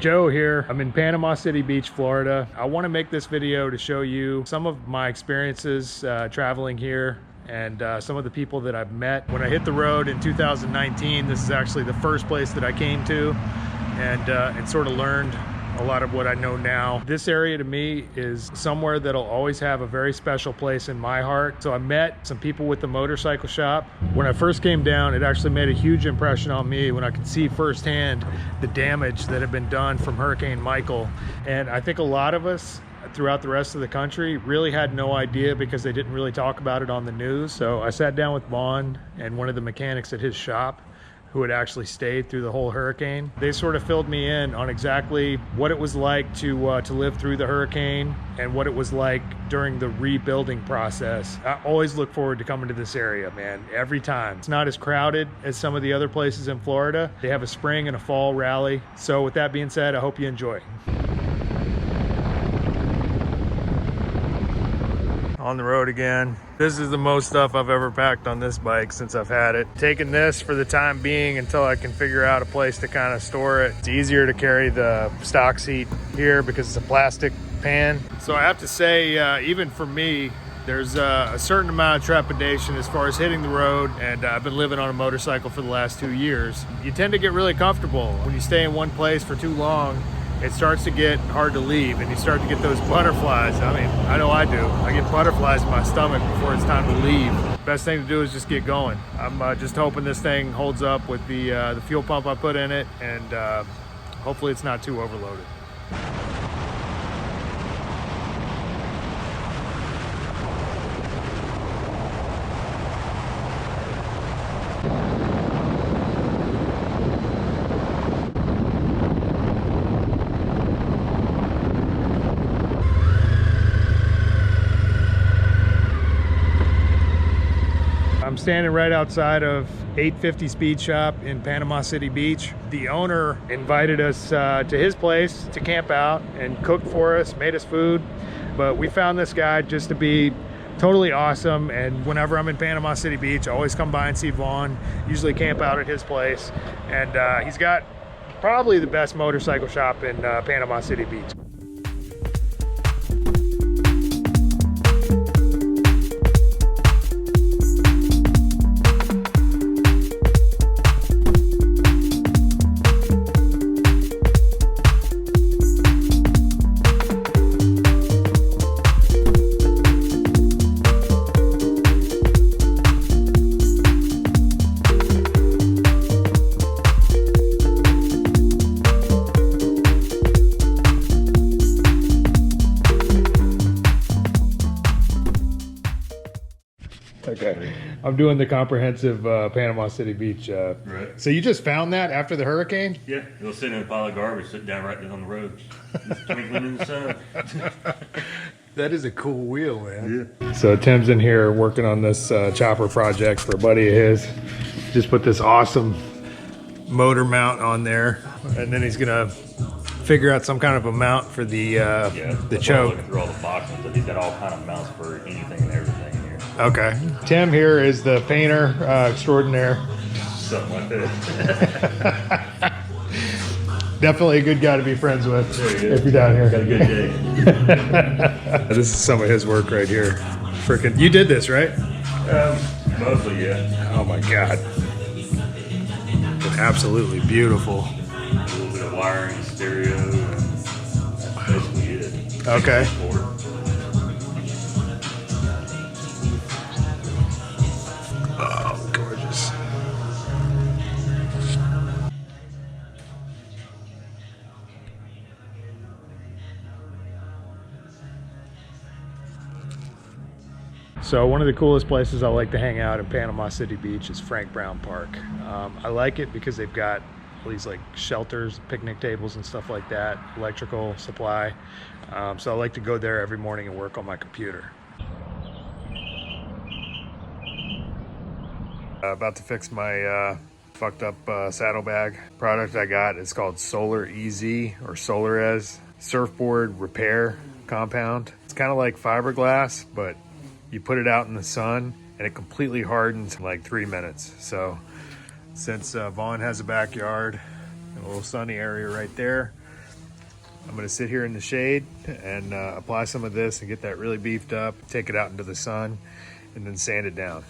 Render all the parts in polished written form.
Joe here. I'm in Panama City Beach, Florida. I want to make this video to show you some of my experiences traveling here and some of the people that I've met. When I hit the road in 2019, this is actually the first place that I came to and sort of learned a lot of what I know now. This area to me is somewhere that'll always have a very special place in my heart. So I met some people with the motorcycle shop. When I first came down, it actually made a huge impression on me when I could see firsthand the damage that had been done from Hurricane Michael. And I think a lot of us throughout the rest of the country really had no idea because they didn't really talk about it on the news. So I sat down with Vaughn and one of the mechanics at his shop who had actually stayed through the whole hurricane. They sort of filled me in on exactly what it was like to live through the hurricane and what it was like during the rebuilding process. I always look forward to coming to this area, man, every time. It's not as crowded as some of the other places in Florida. They have a spring and a fall rally. So with that being said, I hope you enjoy. On the road again. This is the most stuff I've ever packed on this bike since I've had it. Taking this for the time being until I can figure out a place to kind of store it. It's easier to carry the stock seat here because it's a plastic pan. So I have to say, even for me, there's a certain amount of trepidation as far as hitting the road, and I've been living on a motorcycle for the last 2 years. You tend to get really comfortable. When you stay in one place for too long, it starts to get hard to leave and you start to get those butterflies. I mean, I know I do. I get butterflies in my stomach before it's time to leave. Best thing to do is just get going. I'm just hoping this thing holds up with the fuel pump I put in it, and hopefully it's not too overloaded. I'm standing right outside of 850 Speed Shop in Panama City Beach. The owner invited us to his place to camp out and cooked for us, made us food. But we found this guy just to be totally awesome. And whenever I'm in Panama City Beach, I always come by and see Vaughn, usually camp out at his place. And he's got probably the best motorcycle shop in Panama City Beach. Okay, I'm doing the comprehensive Panama City Beach. Right. So you just found that after the hurricane? Yeah, it was sitting in a pile of garbage, sitting down right on the road, just twinkling in the sun. That is a cool wheel, man. Yeah. So Tim's in here working on this chopper project for a buddy of his. Just put this awesome motor mount on there, and then he's gonna figure out some kind of a mount for the choke. Looking through all the boxes, but he's got all kind of mounts for anything and everything in here. Okay. Tim here is the painter extraordinaire. Something like that. Definitely a good guy to be friends with if you're down here. Got a good day. This is some of his work right here. Freaking, you did this, right? Mostly, yeah. Oh my God. It's absolutely beautiful. A little bit of wiring, stereo, and that's basically it. Okay. Oh, gorgeous. So one of the coolest places I like to hang out in Panama City Beach is Frank Brown Park. I like it because they've got all these like shelters, picnic tables and stuff like that, electrical supply. So I like to go there every morning and work on my computer. About to fix my fucked up saddlebag product I got. It's called Solar EZ or Solarez surfboard repair compound. It's kind of like fiberglass, but you put it out in the sun and it completely hardens in like 3 minutes. So since Vaughn has a backyard, a little sunny area right there, I'm gonna sit here in the shade and apply some of this and get that really beefed up, take it out into the sun, and then sand it down.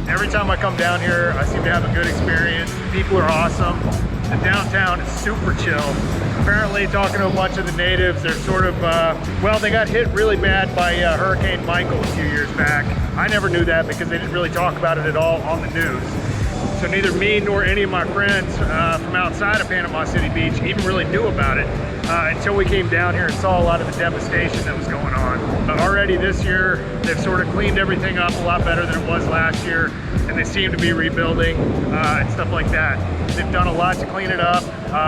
Every time I come down here, I seem to have a good experience. The people are awesome. The downtown is super chill. Apparently, talking to a bunch of the natives, they're sort of, well, they got hit really bad by Hurricane Michael a few years back. I never knew that because they didn't really talk about it at all on the news. So neither me nor any of my friends from outside of Panama City Beach even really knew about it until we came down here and saw a lot of the devastation that was going on. Already this year, they've sort of cleaned everything up a lot better than it was last year, and they seem to be rebuilding and stuff like that. They've done a lot to clean it up.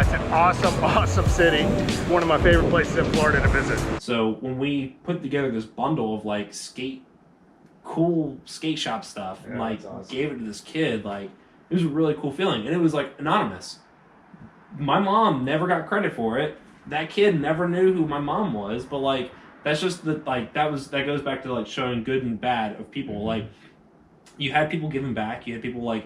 It's an awesome, awesome city. One of my favorite places in Florida to visit. So when we put together this bundle of like cool skate shop stuff, and like awesome. Gave it to this kid, like it was a really cool feeling, and it was like anonymous. My mom never got credit for it. That kid never knew who my mom was, but like that's just the like that goes back to like showing good and bad of people. Mm-hmm. Like you had people giving back. You had people like,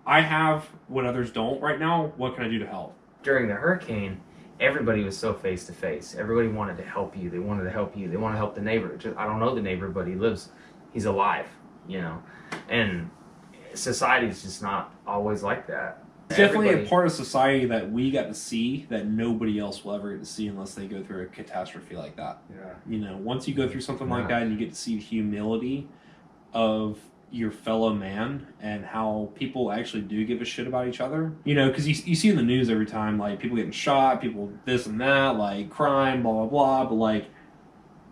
I have what others don't right now. What can I do to help? During the hurricane, everybody was so face to face. Everybody wanted to help you. They wanted to help you. They want to help the neighbor. I don't know the neighbor, but he's alive, you know. And society's just not always like that. It's definitely a part of society that we got to see that nobody else will ever get to see unless they go through a catastrophe like that. Yeah. You know, once you go through something like that and you get to see the humility of your fellow man and how people actually do give a shit about each other. You know, because you see in the news every time, like, people getting shot, people this and that, like, crime, blah, blah, blah, but, like,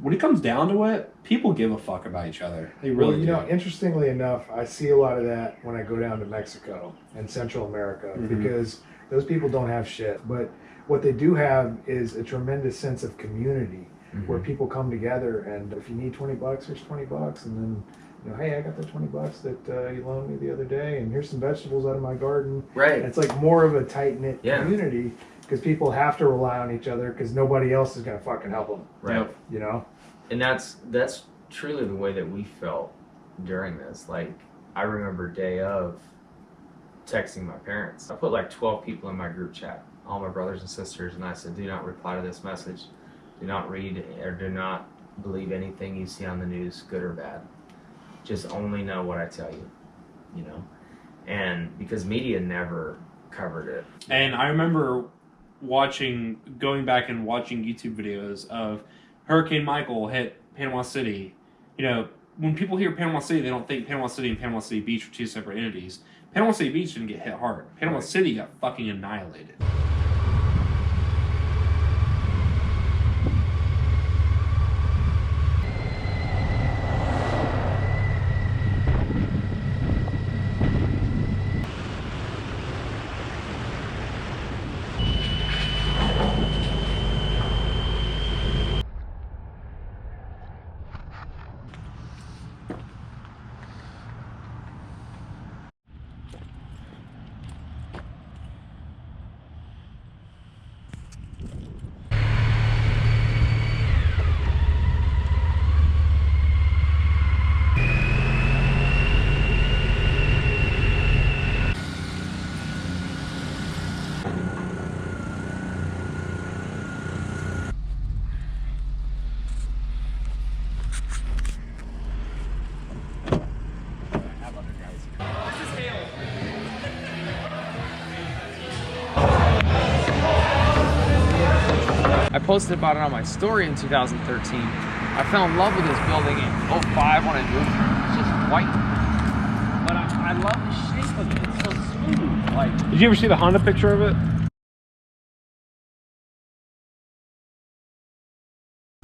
when it comes down to it, people give a fuck about each other. They really do. You know, interestingly enough, I see a lot of that when I go down to Mexico and Central America, because those people don't have shit. But what they do have is a tremendous sense of community where people come together, and if you need $20, here's $20, and then, you know, hey, I got that $20 that you loaned me the other day, and here's some vegetables out of my garden. Right. And it's like more of a tight-knit community, because people have to rely on each other because nobody else is going to fucking help them. Right. You know? And that's truly the way that we felt during this. Like, I remember day of texting my parents. I put like 12 people in my group chat, all my brothers and sisters, and I said, do not reply to this message. Do not read or do not believe anything you see on the news, good or bad. Just only know what I tell you, you know? And because media never covered it. And I remember going back and watching YouTube videos of Hurricane Michael hit Panama City. You know, when people hear Panama City, they don't think Panama City and Panama City Beach are two separate entities. Panama City Beach didn't get hit hard. Panama City got fucking annihilated. I posted about it on my story in 2013. I fell in love with this building in '05 when I moved here. It's just white. But I love the shape of it. It's so smooth. Like, Did you ever see the Honda picture of it?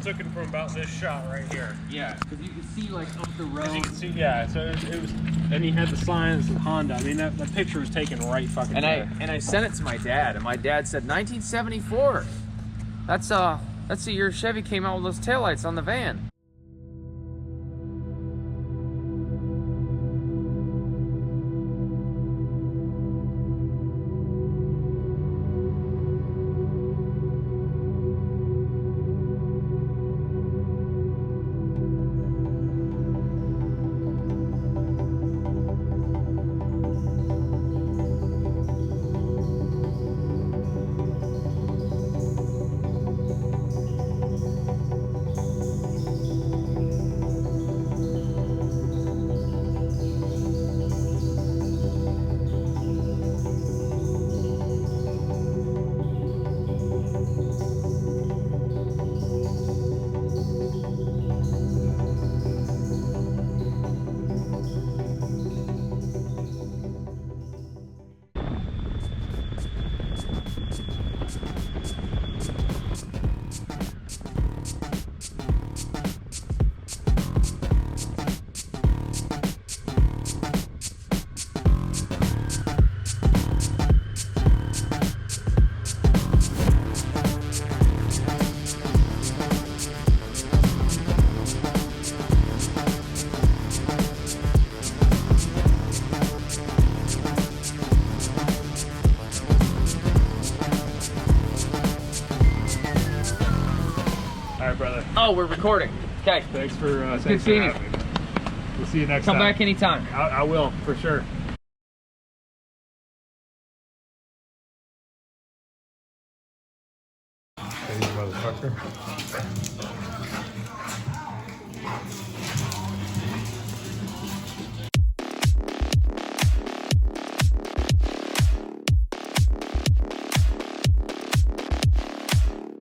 Took it from about this shot right here. yeah, because you can see like up the road. As you can see, yeah. So it was, and he had the signs of Honda. I mean, that picture was taken right fucking. And there. I sent it to my dad, and my dad said 1974. That's the year Chevy came out with those taillights on the van. All right, brother. Oh, we're recording. Okay. Thanks for Good seeing you. We'll see you next Come time. back anytime. I will, for sure. Hey, motherfucker.